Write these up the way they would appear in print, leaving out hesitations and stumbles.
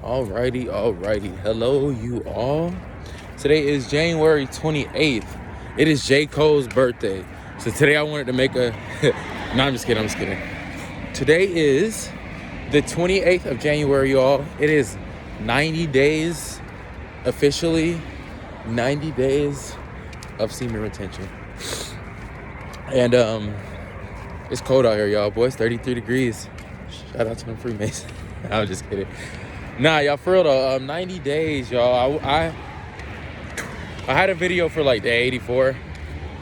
Alrighty. Hello, you all. Today is January 28th. It is J. Cole's birthday. So today I wanted to make a... No, I'm just kidding. Today is the 28th of January, y'all. It is 90 days, officially, 90 days of semen retention. And it's cold out here, y'all. Boy, it's 33 degrees. Shout out to them Freemasons. I'm just kidding. Nah, y'all, for real though, 90 days, y'all. I had a video for like day 84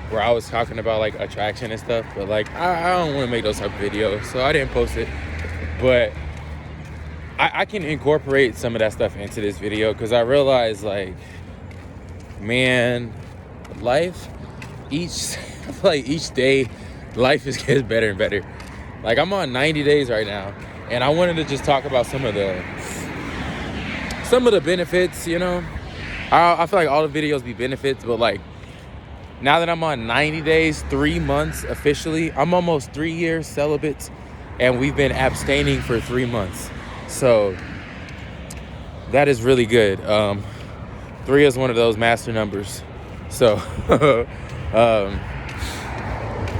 where I was talking about like attraction and stuff, but like I don't want to make those type of videos, so I didn't post it. But I can incorporate some of that stuff into this video because I realized, like, man, life, each day, life gets better and better. Like, I'm on 90 days right now, and I wanted to just talk about some of the benefits, you know. I feel like all the videos be benefits, but like now that I'm on 90 days, 3 months officially, I'm almost 3 years celibate, and we've been abstaining for 3 months. So that is really good. 3 is one of those master numbers. So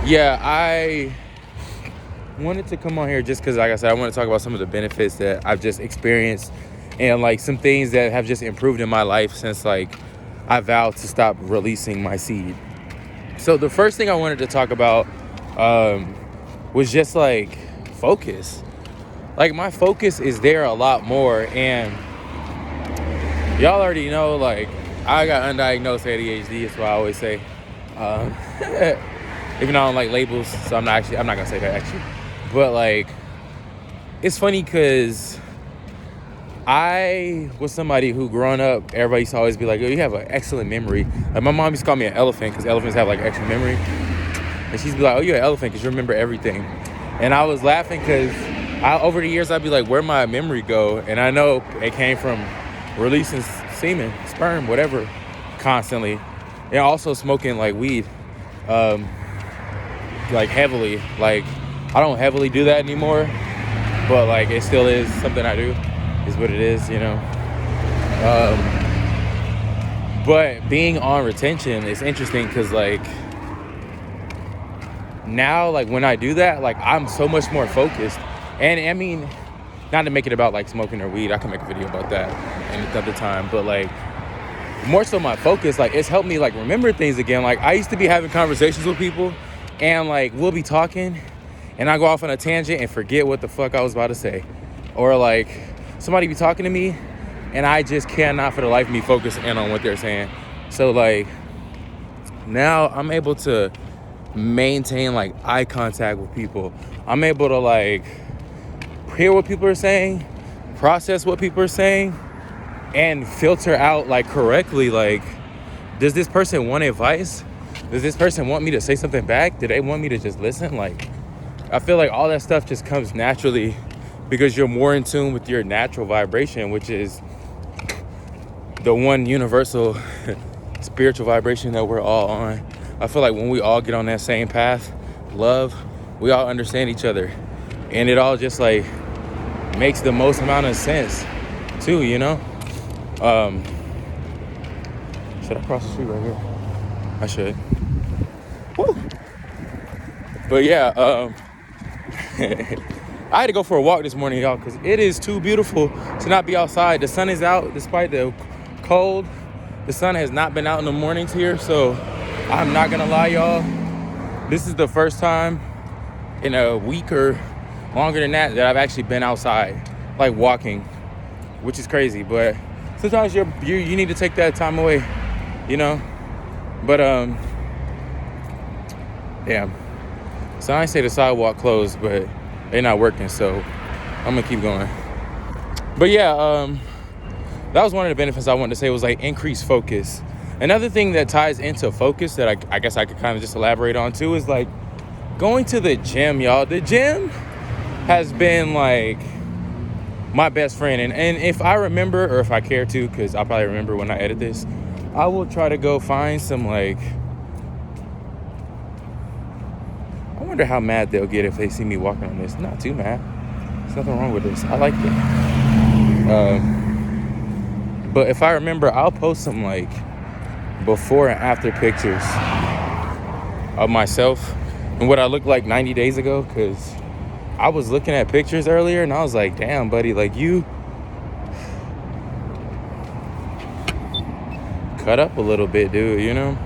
yeah, I wanted to come on here just because, like I said, I want to talk about some of the benefits that I've just experienced and like some things that have just improved in my life since like I vowed to stop releasing my seed. So the first thing I wanted to talk about was just like focus. Like, my focus is there a lot more, and y'all already know, like, I got undiagnosed ADHD. That's what I always say. Even though I don't like labels, so I'm not gonna say that actually. But like, it's funny because I was somebody who, growing up, everybody used to always be like, "Oh, you have an excellent memory." Like, my mom used to call me an elephant because elephants have like excellent memory, and she'd be like, "Oh, you're an elephant because you remember everything." And I was laughing because over the years I'd be like, "Where'd my memory go?" And I know it came from releasing semen, sperm, whatever, constantly, and also smoking like weed, like heavily. Like, I don't heavily do that anymore, but like it still is something I do. Is what it is, you know. But being on retention is interesting because like now, like when I do that, like I'm so much more focused. And I mean, not to make it about like smoking or weed, I can make a video about that another time, but like more so my focus, like it's helped me like remember things again. Like, I used to be having conversations with people and like we'll be talking and I go off on a tangent and forget what the fuck I was about to say, or like somebody be talking to me and I just cannot for the life of me focus in on what they're saying. So like now I'm able to maintain like eye contact with people. I'm able to like hear what people are saying, process what people are saying, and filter out like correctly, like, does this person want advice? Does this person want me to say something back? Do they want me to just listen? Like, I feel like all that stuff just comes naturally because you're more in tune with your natural vibration, which is the one universal spiritual vibration that we're all on. I feel like when we all get on that same path, love, we all understand each other. And it all just like makes the most amount of sense too, you know? Should I cross the street right here? I should. Woo! But yeah, I had to go for a walk this morning, y'all, because it is too beautiful to not be outside. The sun is out despite the cold. The sun has not been out in the mornings here, so I'm not gonna lie, y'all. This is the first time in a week or longer than that I've actually been outside, like walking, which is crazy. But sometimes you need to take that time away, you know. But damn. So I ain't say the sidewalk closed, but they're not working, so I'm gonna keep going. But yeah, that was one of the benefits I wanted to say, was like increased focus. Another thing that ties into focus that I guess I could kind of just elaborate on too is like going to the gym, y'all. The gym has been like my best friend, and if I remember, or if I care to, because I'll probably remember when I edit this, I will try to go find some like, I wonder how mad they'll get if they see me walking on this. Not too mad. There's nothing wrong with this. I like it. But if I remember, I'll post some like before and after pictures of myself and what I looked like 90 days ago, because I was looking at pictures earlier and I was like, damn, buddy, like you cut up a little bit, dude, you know?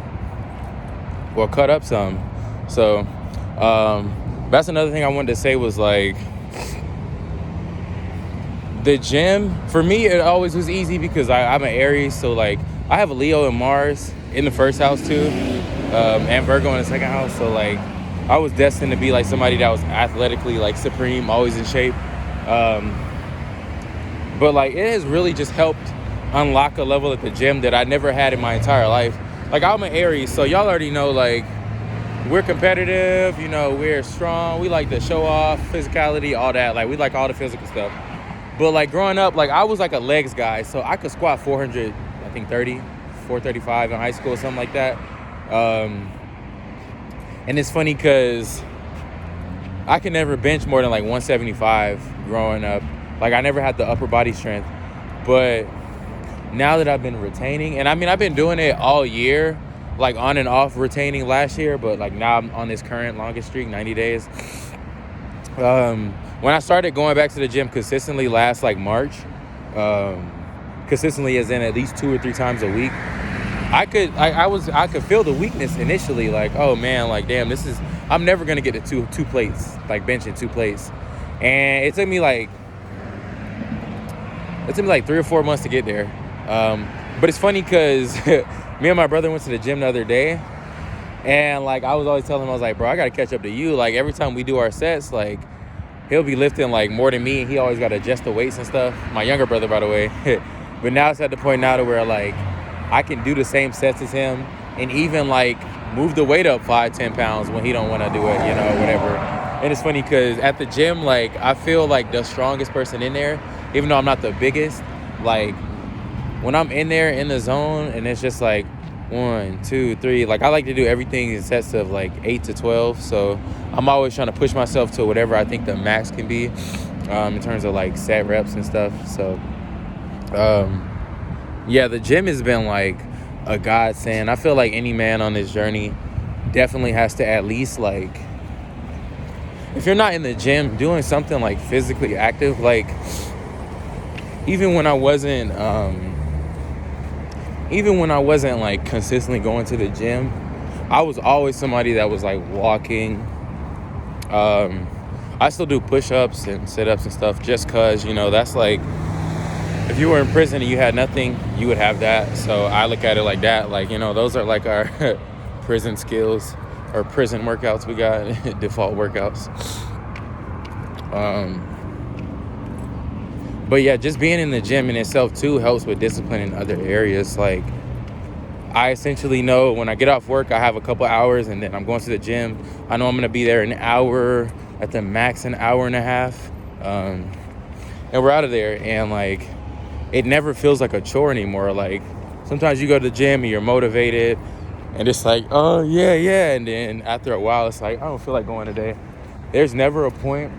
Well, cut up some. So that's another thing I wanted to say was like, the gym, for me, it always was easy because I'm an Aries. So like I have a Leo and Mars in the first house too, and Virgo in the second house. So like I was destined to be like somebody that was athletically like supreme, always in shape. But like it has really just helped unlock a level at the gym that I never had in my entire life. Like I'm an Aries, so y'all already know like we're competitive, you know, we're strong, we like to show off, physicality, all that. Like we like all the physical stuff. But like growing up, like I was like a legs guy, so I could squat 435 in high school, something like that. And it's funny because I could never bench more than like 175 growing up. Like I never had the upper body strength. But now that I've been retaining, and I mean I've been doing it all year, like on and off retaining last year, but like now I'm on this current longest streak, 90 days. When I started going back to the gym consistently last like March, consistently as in at least 2 or 3 times a week, I could feel the weakness initially, like, oh man, like damn, I'm never gonna get to two plates, like benching 2 plates. And it took me like 3 or 4 months to get there. But it's funny because me and my brother went to the gym the other day, and like I was always telling him, I was like, bro, I gotta catch up to you. Like every time we do our sets, like he'll be lifting like more than me, and he always gotta adjust the weights and stuff. My younger brother, by the way. But now it's at the point now to where like I can do the same sets as him, and even like move the weight up 5-10 pounds when he don't want to do it, you know, whatever. And it's funny because at the gym, like I feel like the strongest person in there, even though I'm not the biggest. Like when I'm in there in the zone and it's just like 1, 2, 3, like I like to do everything in sets of like 8 to 12. So I'm always trying to push myself to whatever I think the max can be, in terms of like set reps and stuff. So yeah, the gym has been like a godsend. I feel like any man on this journey definitely has to at least like, if you're not in the gym doing something like physically active, like even when I wasn't like consistently going to the gym, I was always somebody that was like walking. I still do push-ups and sit-ups and stuff just cause, you know, that's like, if you were in prison and you had nothing, you would have that. So I look at it like that, like, you know, those are like our prison skills or prison workouts we got, default workouts. But yeah, just being in the gym in itself too helps with discipline in other areas. Like I essentially know when I get off work, I have a couple hours and then I'm going to the gym. I know I'm going to be there an hour, at the max an hour and a half. And we're out of there. And like, it never feels like a chore anymore. Like sometimes you go to the gym and you're motivated and it's like, oh yeah. And then after a while, it's like, I don't feel like going today. There's never a point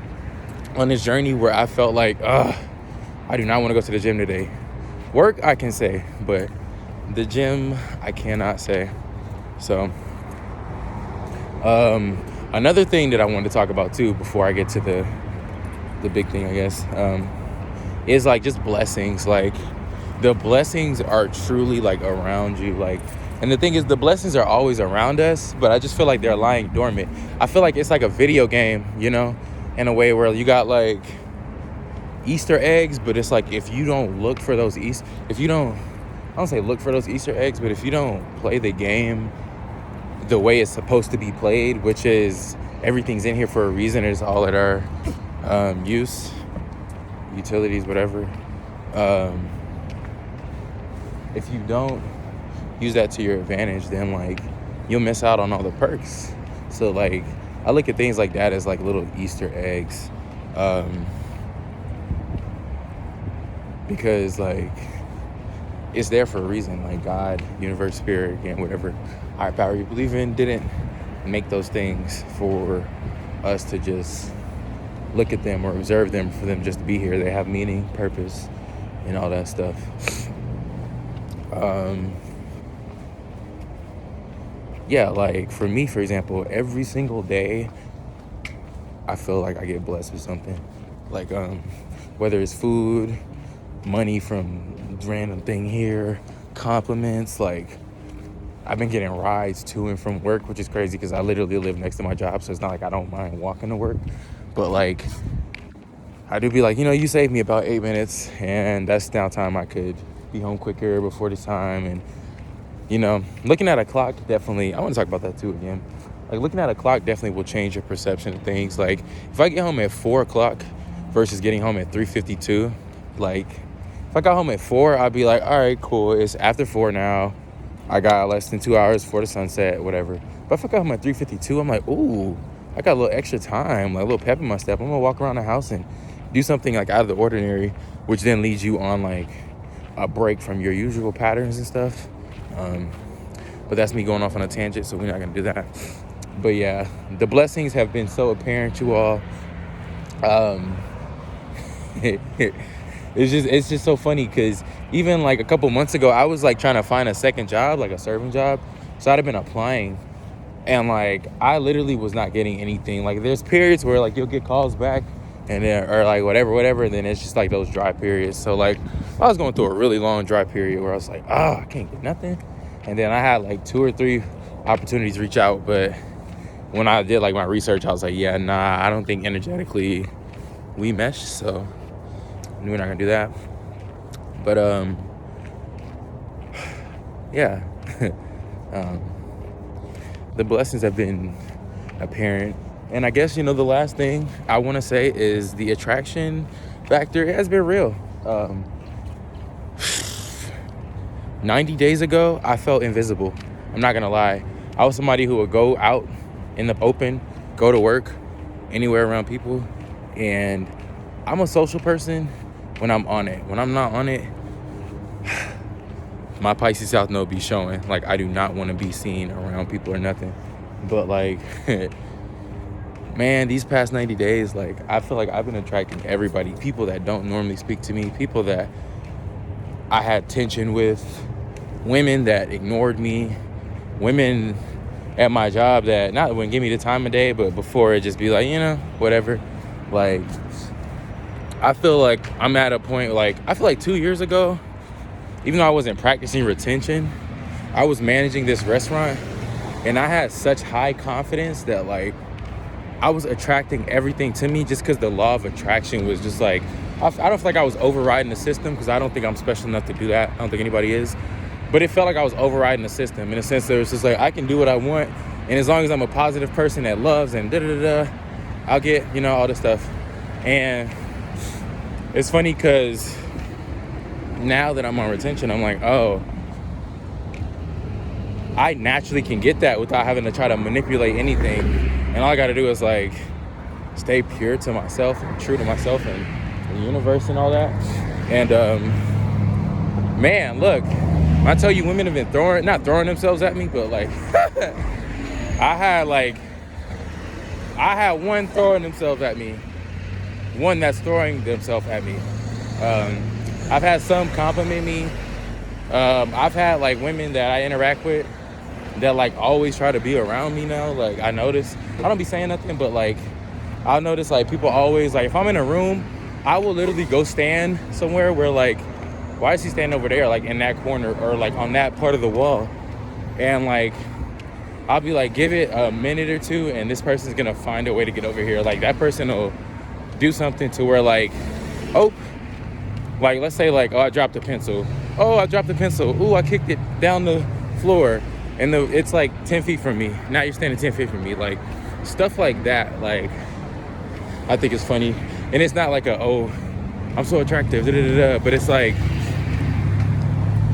on this journey where I felt like, I do not want to go to the gym today. Work, I can say, but the gym, I cannot say. So, another thing that I wanted to talk about too, before I get to the big thing, I guess, is like just blessings. Like the blessings are truly like around you. Like, and the thing is, the blessings are always around us, but I just feel like they're lying dormant. I feel like it's like a video game, you know, in a way where you got like Easter eggs, but it's like if you don't look for those I don't say look for those Easter eggs, but if you don't play the game the way it's supposed to be played, which is everything's in here for a reason, it's all at our utilities, whatever. If you don't use that to your advantage, then like you'll miss out on all the perks. So like I look at things like that as like little Easter eggs, because like it's there for a reason. Like God, universe, spirit, again, whatever higher power you believe in, didn't make those things for us to just look at them or observe them, for them just to be here. They have meaning, purpose, and all that stuff. Um, yeah, like for me, for example, every single day, I feel like I get blessed with something. Like, whether it's food, money from random thing here, compliments, like I've been getting rides to and from work, which is crazy because I literally live next to my job, so it's not like I don't mind walking to work. But like, I do be like, you saved me about 8 minutes, and that's downtime. I could be home quicker before this time. And, looking at a clock definitely, I want to talk about that too again. Like, looking at a clock definitely will change your perception of things. Like, if I get home at 4 o'clock versus getting home at 3:52, like, if I got home at 4, I'd be like, all right, cool. It's after 4 now. I got less than 2 hours before the sunset, whatever. But if I got home at 3:52, I'm like, ooh, I got a little extra time, like a little pep in my step. I'm gonna walk around the house and do something like out of the ordinary, which then leads you on like a break from your usual patterns and stuff. But that's me going off on a tangent, so we're not gonna do that. But yeah, the blessings have been so apparent, you all. It's just so funny because even like a couple months ago, I was like trying to find a second job, like a serving job. So I'd have been applying, and like I literally was not getting anything. Like there's periods where like you'll get calls back, and then or like whatever, and then it's just like those dry periods. So like I was going through a really long dry period where I was like, I can't get nothing. And then I had like 2 or 3 opportunities reach out, but when I did like my research, I was like, yeah, nah, I don't think energetically we mesh, so we're not gonna do that. But yeah. The blessings have been apparent. And I guess, the last thing I want to say is the attraction factor has been real. 90 days ago, I felt invisible. I'm not gonna lie. I was somebody who would go out in the open, go to work, anywhere around people. And I'm a social person when I'm on it. When I'm not on it, my Pisces South Node be showing. Like, I do not want to be seen around people or nothing. But like, man, these past 90 days, like, I feel like I've been attracting everybody. People that don't normally speak to me. People that I had tension with. Women that ignored me. Women at my job that not wouldn't give me the time of day, but before it just be like, whatever. Like, I feel like I'm at a point, like, I feel like 2 years ago, even though I wasn't practicing retention, I was managing this restaurant, and I had such high confidence that, like, I was attracting everything to me just because the law of attraction was just like, I don't feel like I was overriding the system, because I don't think I'm special enough to do that. I don't think anybody is. But it felt like I was overriding the system in a sense that it was just like, I can do what I want, and as long as I'm a positive person that loves and I'll get, all this stuff. And it's funny because now that I'm on retention, I'm like, oh, I naturally can get that without having to try to manipulate anything. And all I got to do is like stay pure to myself and true to myself and the universe and all that. And man, look, when I tell you women have been not throwing themselves at me, but like I had one throwing themselves at me, one that's throwing themselves at me. I've had some compliment me. I've had like women that I interact with that like always try to be around me now. Like, I notice, I don't be saying nothing, but like I'll notice like people always, like, if I'm in a room, I will literally go stand somewhere where like, why is he standing over there, like in that corner or like on that part of the wall? And like I'll be like, give it a minute or two and this person's gonna find a way to get over here. Like, that person will do something to where like, oh, like let's say like, oh, I dropped a pencil. Oh, I dropped a pencil. Ooh, I kicked it down the floor. And it's like 10 feet from me. Now you're standing 10 feet from me. Like, stuff like that, like, I think it's funny. And it's not like oh, I'm so attractive, but it's like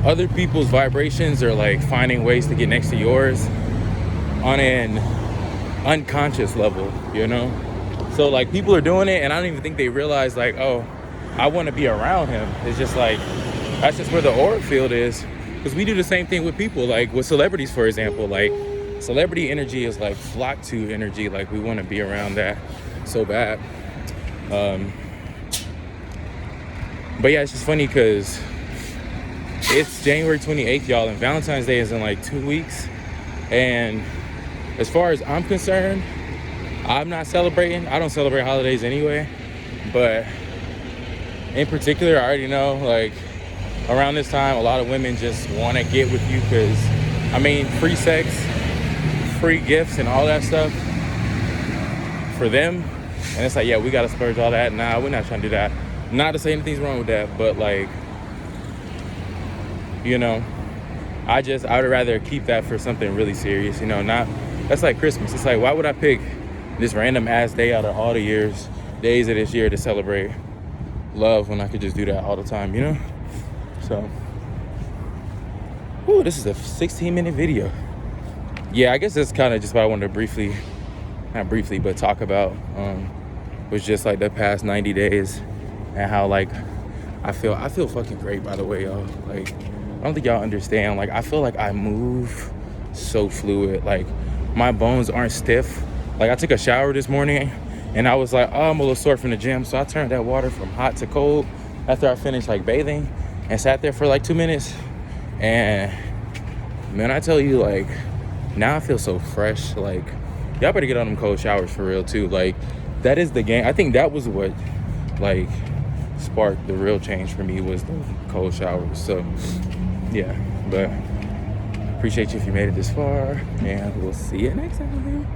other people's vibrations are like finding ways to get next to yours on an unconscious level, So like people are doing it and I don't even think they realize like, oh, I want to be around him. It's just like, that's just where the aura field is. Because we do the same thing with people, like with celebrities, for example. Like, celebrity energy is like flock to energy. Like, we want to be around that so bad. But yeah, it's just funny because It's January 28th, y'all, and Valentine's Day is in like 2 weeks. And as far as I'm concerned, I'm not celebrating. I don't celebrate holidays anyway. But in particular, I already know, like, around this time, a lot of women just want to get with you because, I mean, free sex, free gifts, and all that stuff for them. And it's like, yeah, we got to splurge all that. Nah, we're not trying to do that. Not to say anything's wrong with that, but, like, you know, I would rather keep that for something really serious, you know, not, that's like Christmas. It's like, why would I pick this random ass day out of all the days of this year to celebrate love when I could just do that all the time, you know? So, ooh, this is a 16-minute video. Yeah, I guess that's kind of just what I wanted to not briefly, but talk about, was just like the past 90 days and how, like, I feel fucking great, by the way, y'all. Like, I don't think y'all understand. Like, I feel like I move so fluid. Like, my bones aren't stiff. Like, I took a shower this morning and I was like, oh, I'm a little sore from the gym. So I turned that water from hot to cold after I finished, like, bathing, and sat there for like 2 minutes. And man, I tell you, like, now I feel so fresh. Like, y'all better get on them cold showers for real too. Like, that is the game. I think that was what, like, sparked the real change for me, was the cold showers. So yeah, but appreciate you if you made it this far, and we'll see you next time.